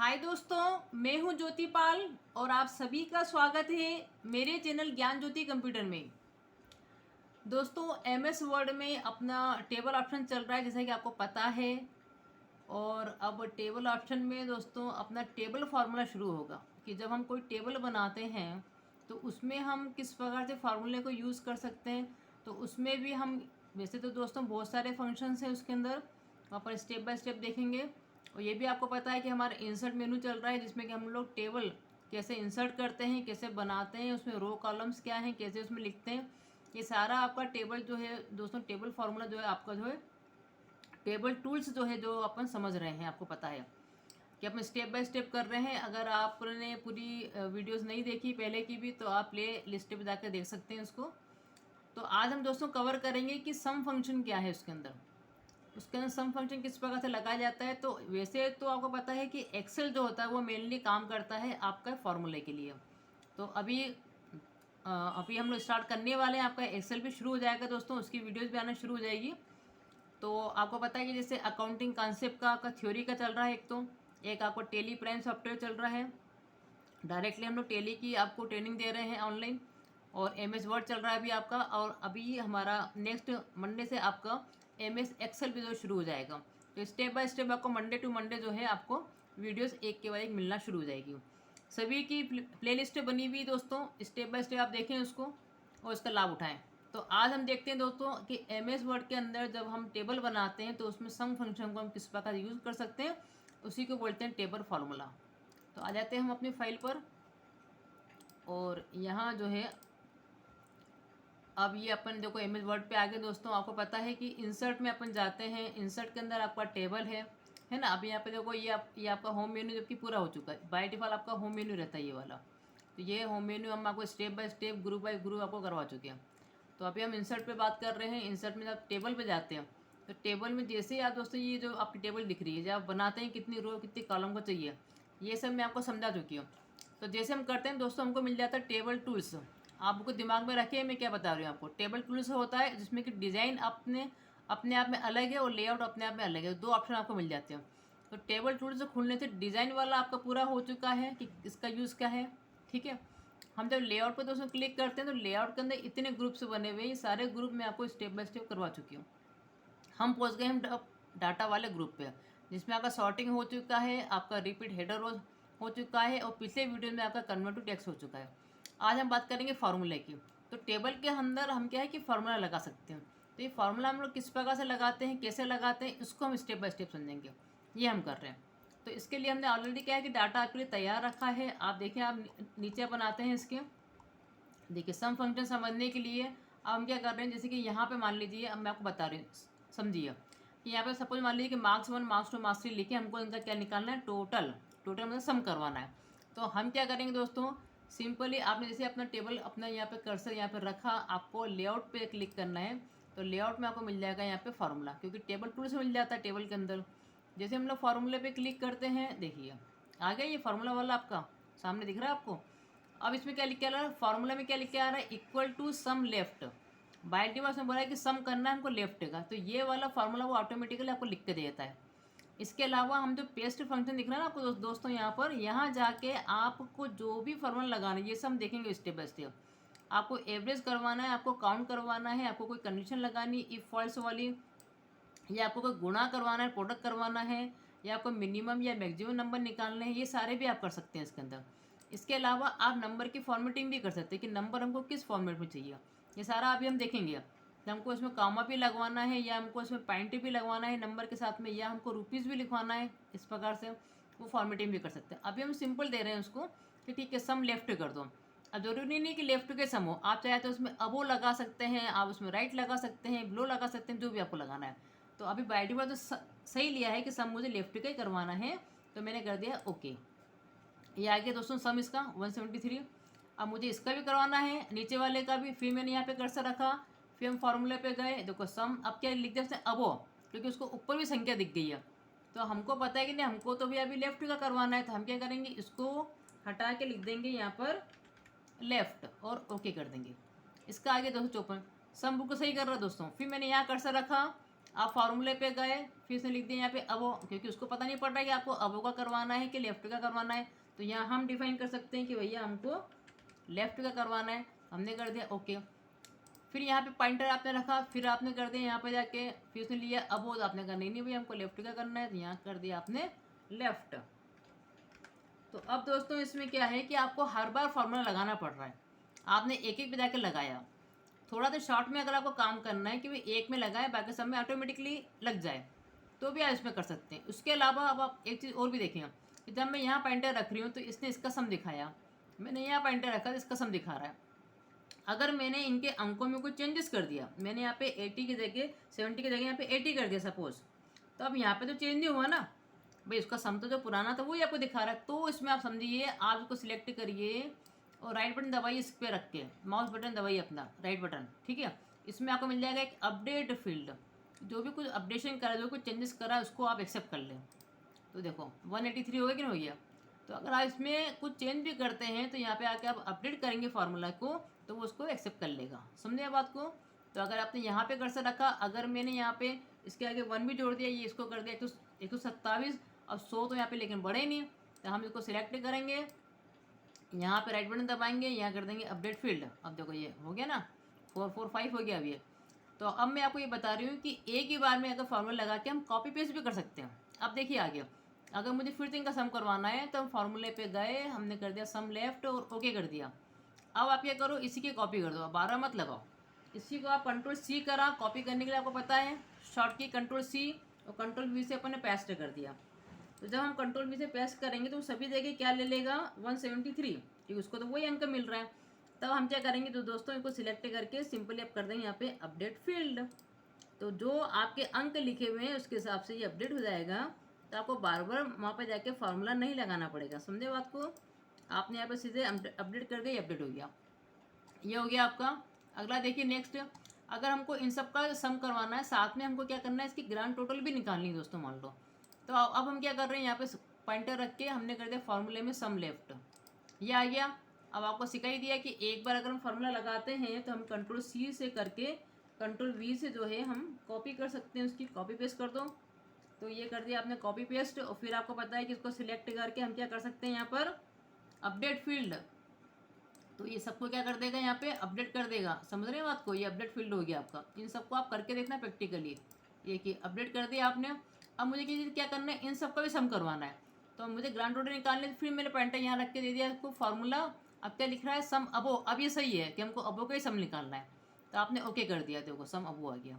हाय दोस्तों, मैं हूं ज्योति पाल और आप सभी का स्वागत है मेरे चैनल ज्ञान ज्योति कंप्यूटर में। दोस्तों, एमएस वर्ड में अपना टेबल ऑप्शन चल रहा है जैसा कि आपको पता है। और अब टेबल ऑप्शन में दोस्तों अपना टेबल फार्मूला शुरू होगा कि जब हम कोई टेबल बनाते हैं तो उसमें हम किस प्रकार से फार्मूले को यूज़ कर सकते हैं। तो उसमें भी हम वैसे तो दोस्तों बहुत सारे फंक्शंस हैं उसके अंदर, वहाँ पर स्टेप बाय स्टेप देखेंगे। और ये भी आपको पता है कि हमारा इंसर्ट मेनू चल रहा है जिसमें कि हम लोग टेबल कैसे इंसर्ट करते हैं, कैसे बनाते हैं, उसमें रो कॉलम्स क्या हैं, कैसे उसमें लिखते हैं। ये सारा आपका टेबल जो है दोस्तों, टेबल फार्मूला जो है आपका जो है टेबल टूल्स जो है जो अपन समझ रहे हैं, आपको पता है कि अपन स्टेप बाय स्टेप कर रहे हैं। अगर आपने पूरी वीडियोस नहीं देखी पहले की भी तो आप प्ले लिस्ट पे जाकर देख सकते हैं उसको। तो आज हम दोस्तों कवर करेंगे कि सम फंक्शन क्या है उसके अंदर सम फंक्शन किस प्रकार से लगाया जाता है। तो वैसे तो आपको पता है कि एक्सेल जो होता है वो मेनली काम करता है आपका फॉर्मूले के लिए। तो अभी हम लोग स्टार्ट करने वाले हैं, आपका एक्सेल भी शुरू हो जाएगा दोस्तों, उसकी वीडियोस भी आना शुरू हो जाएगी। तो आपको पता है कि जैसे अकाउंटिंग कॉन्सेप्ट का आपका थ्योरी का चल रहा है, एक आपको टेली प्राइम सॉफ्टवेयर चल रहा है। डायरेक्टली हम लोग टेली की आपको ट्रेनिंग दे रहे हैं ऑनलाइन। और एम एस वर्ड चल रहा है अभी आपका, और अभी हमारा नेक्स्ट मंडे से आपका एम एस एक्सेल भी जो शुरू हो जाएगा। तो स्टेप बाय स्टेप आपको मंडे टू मंडे जो है आपको वीडियोस एक के बाद एक मिलना शुरू हो जाएगी। सभी की प्ले लिस्ट बनी हुई दोस्तों, स्टेप बाय स्टेप आप देखें उसको और इसका लाभ उठाएं। तो आज हम देखते हैं दोस्तों कि एम एस वर्ड के अंदर जब हम टेबल बनाते हैं तो उसमें सम फंक्शन को हम किस प्रकार यूज़ कर सकते हैं, उसी को बोलते हैं टेबल फार्मूला। तो आ जाते हैं हम अपनी फाइल पर। और यहाँ जो है अब ये अपन देखो एम एस वर्ड पे आगे दोस्तों, आपको पता है कि इंसर्ट में अपन जाते हैं। इंसर्ट के अंदर आपका टेबल है ना। अब यहाँ पे देखो ये आपका होम मेन्यू जबकि पूरा हो चुका है। बाय डिफ़ॉल्ट आपका होम मेन्यू रहता है ये वाला। तो ये होम मेन्यू हम आपको step by step group by group आपको करवा चुके हैं। तो अभी हम इंसर्ट पे बात कर रहे हैं। इंसर्ट में जब टेबल पे जाते हैं तो टेबल में जैसे ही आप दोस्तों ये जो आपकी टेबल दिख रही है, जब आप बनाते हैं कितनी रो कितनी कॉलम को चाहिए, ये सब मैं आपको समझा चुकी हूँ। तो जैसे हम करते हैं दोस्तों, हमको मिल जाता है टेबल टूल्स। आपको दिमाग में रखिए मैं क्या बता रही हूँ आपको। टेबल टूल्स होता है जिसमें कि डिज़ाइन अपने अपने आप में अलग है और लेआउट अपने आप में अलग है, दो ऑप्शन आपको मिल जाते हैं। तो टेबल टूल्स खुलने से डिज़ाइन वाला आपका पूरा हो चुका है कि इसका यूज़ क्या है। ठीक है, हम जब लेआउट पर दोस्तों क्लिक करते हैं तो लेआउट के अंदर इतने ग्रुप्स बने हुए हैं, ये सारे ग्रुप मैं आपको स्टेप बाय स्टेप करवा चुकी हूँ। हम पहुँच गए हम डाटा वाले ग्रुप पे, जिसमें आपका सॉर्टिंग हो चुका है, आपका रिपीट हेडर हो चुका है, और पिछले वीडियो में आपका कन्वर्ट टू टेक्स्ट हो चुका है। आज हम बात करेंगे फार्मूले की। तो टेबल के अंदर हम क्या है कि फार्मूला लगा सकते हैं। तो ये फार्मूला हम लोग किस प्रकार से लगाते हैं, कैसे लगाते हैं, इसको हम स्टेप बाय स्टेप समझेंगे। ये हम कर रहे हैं। तो इसके लिए हमने ऑलरेडी क्या है कि डाटा आपके लिए तैयार रखा है। आप देखिए, आप नीचे बनाते हैं इसके। देखिए सम फंक्शन समझने के लिए अब हम क्या कर रहे हैं, जैसे कि यहाँ पे मान लीजिए, अब मैं आपको बता रही हूँ, समझिए कि यहाँ पे सपोज मान लीजिए कि मार्क्स 1 मार्क्स 2 मार्क्स 3 लिखे, हमको इनका क्या निकालना है, टोटल। टोटल मतलब सम करवाना है। तो हम क्या करेंगे दोस्तों, सिंपली आपने जैसे अपना टेबल अपना यहाँ पे कर्सर यहाँ पे रखा, आपको लेआउट पे क्लिक करना है। तो लेआउट में आपको मिल जाएगा यहाँ पे फार्मूला, क्योंकि टेबल टूल से मिल जाता है टेबल के अंदर। जैसे हम लोग फार्मूले पे क्लिक करते हैं, देखिए आ गया ये फार्मूला वाला आपका सामने दिख रहा है आपको। अब इसमें क्या लिख के आ रहा है, फॉर्मूला में क्या लिख के आ रहा है, equal to sum left. By default में बोला है कि सम करना है हमको लेफ्ट का, तो ये वाला फार्मूला वो ऑटोमेटिकली आपको लिख के देता है। इसके अलावा हम जो पेस्ट फंक्शन दिख रहा है ना आपको दोस्तों, यहाँ पर यहाँ जाके आपको जो भी फार्मूला लगाना है ये सब हम देखेंगे स्टेप बाय स्टेप। आपको एवरेज करवाना है, आपको काउंट करवाना है, आपको कोई कंडीशन लगानी इफ फॉल्स वाली, या आपको कोई गुणा करवाना है, प्रोडक्ट करवाना है, या आपको मिनिमम या मैक्सिमम नंबर निकालने हैं, ये सारे भी आप कर सकते हैं इसके अंदर। इसके अलावा आप नंबर की फॉर्मेटिंग भी कर सकते हैं कि नंबर हमको किस फॉर्मेट में चाहिए, ये सारा अभी हम देखेंगे। तो हमको इसमें कामा भी लगवाना है, या हमको इसमें पॉइंट भी लगवाना है नंबर के साथ में, या हमको रुपीज़ भी लिखवाना है, इस प्रकार से वो फॉर्मेटिंग भी कर सकते हैं। अभी हम सिंपल दे रहे हैं उसको कि ठीक है सम लेफ्ट कर दो। अब जरूरी नहीं कि लेफ्ट के सम हो, आप चाहे तो उसमें अबो लगा सकते हैं, आप उसमें राइट लगा सकते हैं, ब्लो लगा सकते हैं, जो भी आपको लगाना है। तो अभी बाय डिफॉल्ट तो सही लिया है कि सम मुझे लेफ्ट का ही करवाना है, तो मैंने कर दिया ओके। ये आ गया दोस्तों सम इसका 173। अब मुझे इसका भी करवाना है, नीचे वाले का भी, फिर मैंने यहाँ पे कर्सर रखा, फिर हम फार्मूले पे गए, देखो सम अब क्या लिख दिया उसने अबो, क्योंकि उसको ऊपर भी संख्या दिख गई है। तो हमको पता है कि नहीं, हमको तो भी अभी लेफ्ट का करवाना है, तो हम क्या करेंगे, इसको हटा के लिख देंगे यहाँ पर लेफ्ट और ओके कर देंगे। इसका आगे 254 सम बिल्कुल सही कर रहा है दोस्तों। फिर मैंने यहाँ कर्सर रखा, आप फार्मूले पे गए, फिर इसने लिख दिया यहाँ पे अबो, क्योंकि उसको पता नहीं पड़ रहा है कि आपको अबो का करवाना है कि लेफ्ट का करवाना है। तो यहाँ हम डिफाइन कर सकते हैं कि भैया हमको लेफ्ट का करवाना है, हमने कर दिया ओके। फिर यहाँ पे पॉइंटर आपने रखा, फिर आपने कर दिया यहाँ पे जाके, फिर उसने लिया अबो, तो आपने कहा नहीं नहीं भैया हमको लेफ्ट का करना है, तो यहाँ कर दिया आपने लेफ्ट। तो अब दोस्तों इसमें क्या है कि आपको हर बार फार्मूला लगाना पड़ रहा है, आपने एक एक पे जाके लगाया। थोड़ा तो शॉर्ट में अगर आपको काम करना है कि भाई एक में लगाए बाकी सब में ऑटोमेटिकली लग जाए, तो भी आप इसमें कर सकते हैं। उसके अलावा अब आप एक चीज़ और भी देखें कि जब मैं यहाँ पॉइंटर रख रही हूँ तो इसने इसका सम दिखाया, मैंने यहाँ पॉइंटर रखा तो इसका सम दिखा रहा है। अगर मैंने इनके अंकों में कुछ चेंजेस कर दिया, मैंने यहाँ पे 80 की जगह 70 की जगह यहाँ पे 80 कर दिया सपोज, तो अब यहाँ पे तो चेंज नहीं हुआ ना भाई, उसका सम तो जो पुराना था वही आपको दिखा रहा है। तो इसमें आप समझिए, आप इसको सिलेक्ट करिए और राइट बटन दबाइए, इस पर रख के माउस बटन दबाइए अपना राइट बटन, ठीक है। इसमें आपको मिल जाएगा एक अपडेट फील्ड, जो भी कुछ अपडेशन करा, जो कुछ चेंजेस करा उसको आप एक्सेप्ट कर लें। तो देखो 183 हो गया कि नहीं हो गया। तो अगर आप इसमें कुछ चेंज भी करते हैं तो यहाँ पे आके आप अपडेट करेंगे फार्मूला को, तो वो उसको एक्सेप्ट कर लेगा, समझे बात को। तो अगर आपने यहाँ पे कर्सर रखा, अगर मैंने यहाँ पे इसके आगे 1 भी जोड़ दिया, ये इसको कर दिया 127, अब 100 तो यहाँ पे लेकिन बढ़े नहीं, तो हम इसको सिलेक्ट करेंगे, यहाँ पे राइट बटन दबाएंगे, यहाँ कर देंगे अपडेट फील्ड। अब देखो ये हो गया ना, 445 हो गया अब ये। तो अब मैं आपको ये बता रही हूँ कि एक ही बार में अगर फार्मूला लगा के हम कॉपी पेस्ट भी कर सकते हैं। अब देखिए आगे, अगर मुझे फिर से इनका सम करवाना है तो हम फार्मूले पे गए, हमने कर दिया सम लेफ्ट और ओके कर दिया। अब आप क्या करो, इसी की कॉपी कर दो, 12 मत लगाओ, इसी को आप कंट्रोल सी करा, कॉपी करने के लिए आपको पता है शॉर्ट की कंट्रोल सी और कंट्रोल वी से अपन ने पेस्ट कर दिया। तो जब हम कंट्रोल वी से पेस्ट करेंगे तो सभी जगह क्या ले लेगा 173, क्योंकि उसको तो वही अंक मिल रहा है। तब हम क्या करेंगे, तो दोस्तों इनको सिलेक्ट करके सिंपली आप कर देंगे यहाँ पे अपडेट फील्ड। तो जो आपके अंक लिखे हुए हैं उसके हिसाब से ये अपडेट हो जाएगा। तो आपको बार बार वहाँ पर जाके फार्मूला नहीं लगाना पड़ेगा, समझे बात को। आपने यहाँ पे सीधे अपडेट कर दिया, अपडेट हो गया, ये हो गया आपका। अगला देखिए नेक्स्ट, अगर हमको इन सब का सम करवाना है, साथ में हमको क्या करना है, इसकी ग्रांड टोटल भी निकालनी है दोस्तों, मान लो। तो अब हम क्या कर रहे हैं, यहाँ पे पॉइंटर रख के हमने कर दिया फार्मूले में सम लेफ्ट, ये आ गया। अब आपको सिखाई दिया कि एक बार अगर हम फार्मूला लगाते हैं तो हम कंट्रोल सी से करके कंट्रोल वी से जो है हम कॉपी कर सकते हैं, उसकी कॉपी पेस्ट कर दो। तो ये कर दिया आपने कॉपी पेस्ट, और फिर आपको पता है कि इसको सिलेक्ट करके हम क्या कर सकते हैं यहाँ पर अपडेट फील्ड। तो ये सबको क्या कर देगा, यहाँ पे अपडेट कर देगा, समझ रहे हैं बात को। ये अपडेट फील्ड हो गया आपका, इन सबको आप करके देखना प्रैक्टिकली। ये कि अपडेट कर दिया आपने। अब मुझे क्या करना है, इन सबका भी सम करवाना है। तो मुझे ग्रांड टोटल निकालने, फिर मैंने पॉइंटर यहाँ रख के दे दिया इसको फार्मूला। अब क्या लिख रहा है, सम अबो। अब ये सही है कि हमको अबो का ही सम निकालना है, तो आपने ओके कर दिया, देखो सम अबो आ गया।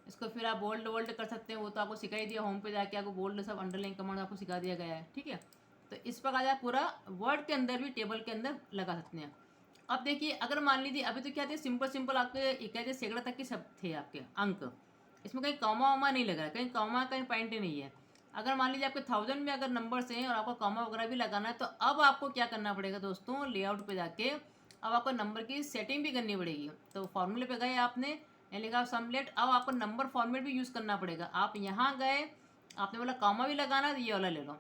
इसको फिर आप बोल्ड वोल्ड कर सकते हैं, वो तो आपको सिखाई दिया, होम पे जाके आपको बोल्ड सब अंडरलाइन कमांड आपको सिखा दिया गया है, ठीक है। तो इस प्रकार आप पूरा वर्ड के अंदर भी टेबल के अंदर लगा सकते हैं। अब देखिए, अगर मान लीजिए अभी तो क्या थे, सिंपल सिंपल आपके क्या थे, सैकड़ा तक के सब थे आपके अंक, इसमें कहीं कॉमा वामा नहीं लगा, कहीं कॉमा कहीं पॉइंट ही नहीं है। अगर मान लीजिए आपके 1000 में अगर नंबर्स हैं और आपको कॉमा वगैरह भी लगाना है, तो अब आपको क्या करना पड़ेगा दोस्तों, लेआउट पे जाके अब आपको नंबर की सेटिंग भी करनी पड़ेगी। तो फॉर्मूले पे गए आपने, लिखा समलेट, अब आपको नंबर फॉर्मेट भी यूज़ करना पड़ेगा। आप यहाँ गए, आपने बोला कॉमा भी लगाना है तो ये वाला ले लो,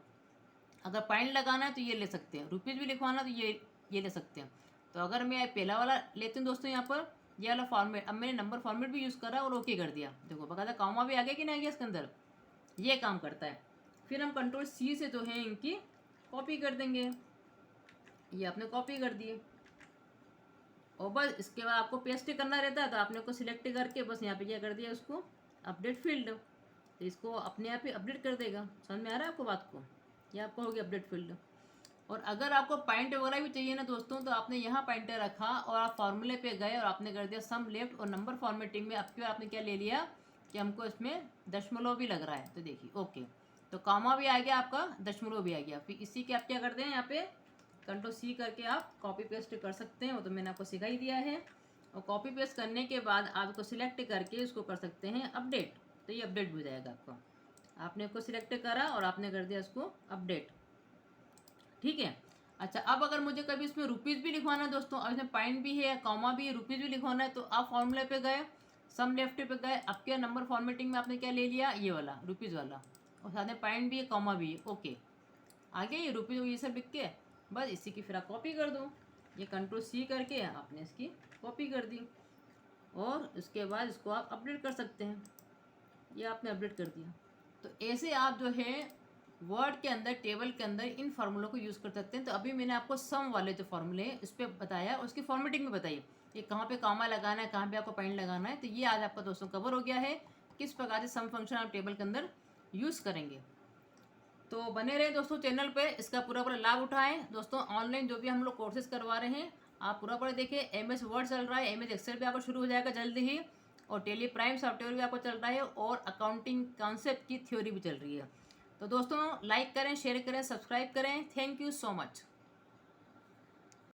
अगर पॉइंट लगाना है तो ये ले सकते हैं, रुपीज़ भी लिखवाना तो ये ले सकते हैं। तो अगर मैं पहला वाला लेती हूँ दोस्तों, यहाँ पर ये वाला फॉर्मेट, अब मैंने नंबर फॉर्मेट भी यूज़ करा और ओके कर दिया, देखो बकायदा कॉमा भी आ गया कि नहीं आ गया इसके अंदर, ये काम करता है। फिर हम कंट्रोल सी से जो है इनकी कॉपी कर देंगे, ये आपने कॉपी कर दिए, और बस इसके बाद आपको पेस्ट करना रहता है, तो आपने को सिलेक्ट करके बस यहाँ पे क्या कर दिया, उसको अपडेट फील्ड, तो इसको अपने आप ही अपडेट कर देगा। समझ में आ रहा है आपको बात को, ये आपको हो गया अपडेट फील्ड। और अगर आपको पॉइंट वगैरह भी चाहिए ना दोस्तों, तो आपने यहाँ पॉइंटर रखा और आप फार्मूले पे गए और आपने कर दिया सम लेफ्ट, और नंबर फॉर्मेटिंग में आपकी बार आपने क्या ले लिया कि हमको इसमें दशमलव भी लग रहा है, तो देखिए ओके, तो कॉमा भी आ गया आपका, दशमलव भी आ गया। फिर इसी के आप क्या करते हैं, यहाँ पे कंट्रोल सी करके आप कॉपी पेस्ट कर सकते हैं, वो तो मैंने आपको सिखा ही दिया है। और कॉपी पेस्ट करने के बाद आप इसको सिलेक्ट करके इसको कर सकते हैं अपडेट, तो ये अपडेट हो जाएगा आपका। आपने इसको सिलेक्ट करा और आपने कर दिया इसको अपडेट, ठीक है। अच्छा, अब अगर मुझे कभी इसमें रुपीज़ भी लिखवाना है दोस्तों, और इसमें पॉइंट भी है, कॉमा भी है, रुपीज़ भी लिखवाना है, तो आप फॉर्मूले पे गए, सम लेफ्ट पे गए, अब क्या नंबर फॉर्मेटिंग में आपने क्या ले लिया, ये वाला रुपीज़ वाला, और साथ में पॉइंट भी है, कॉमा भी है, ओके आगे ये रुपीज़ ये सब लिख के बस इसी की फिर आप कॉपी कर दो। ये कंट्रोल सी करके आपने इसकी कॉपी कर दी, और उसके बाद इसको आप अपडेट कर सकते हैं। ये आपने अपडेट कर दिया। तो ऐसे आप जो है वर्ड के अंदर, टेबल के अंदर इन फार्मूलों को यूज़ कर सकते हैं। तो अभी मैंने आपको सम वाले जो फार्मूले हैं उस पर बताया, उसकी फॉर्मेटिंग में बताइए कि कहाँ पे कॉमा लगाना है, कहाँ पे आपको पॉइंट लगाना है। तो ये आज आपका दोस्तों कवर हो गया है, किस प्रकार से सम फंक्शन आप टेबल के अंदर यूज़ करेंगे। तो बने रहे दोस्तों चैनल पे, इसका पूरा पूरा लाभ उठाएं। दोस्तों ऑनलाइन जो भी हम लोग कोर्सेज करवा रहे हैं आप पूरा पूरा देखिए। MS वर्ड चल रहा है, MS एक्सेल भी आपको शुरू हो जाएगा जल्दी ही, और टेली प्राइम सॉफ्टवेयर भी आपको चल रहा है, और अकाउंटिंग कॉन्सेप्ट की थ्योरी भी चल रही है। तो दोस्तों लाइक करें, शेयर करें, सब्सक्राइब करें। Thank you so much.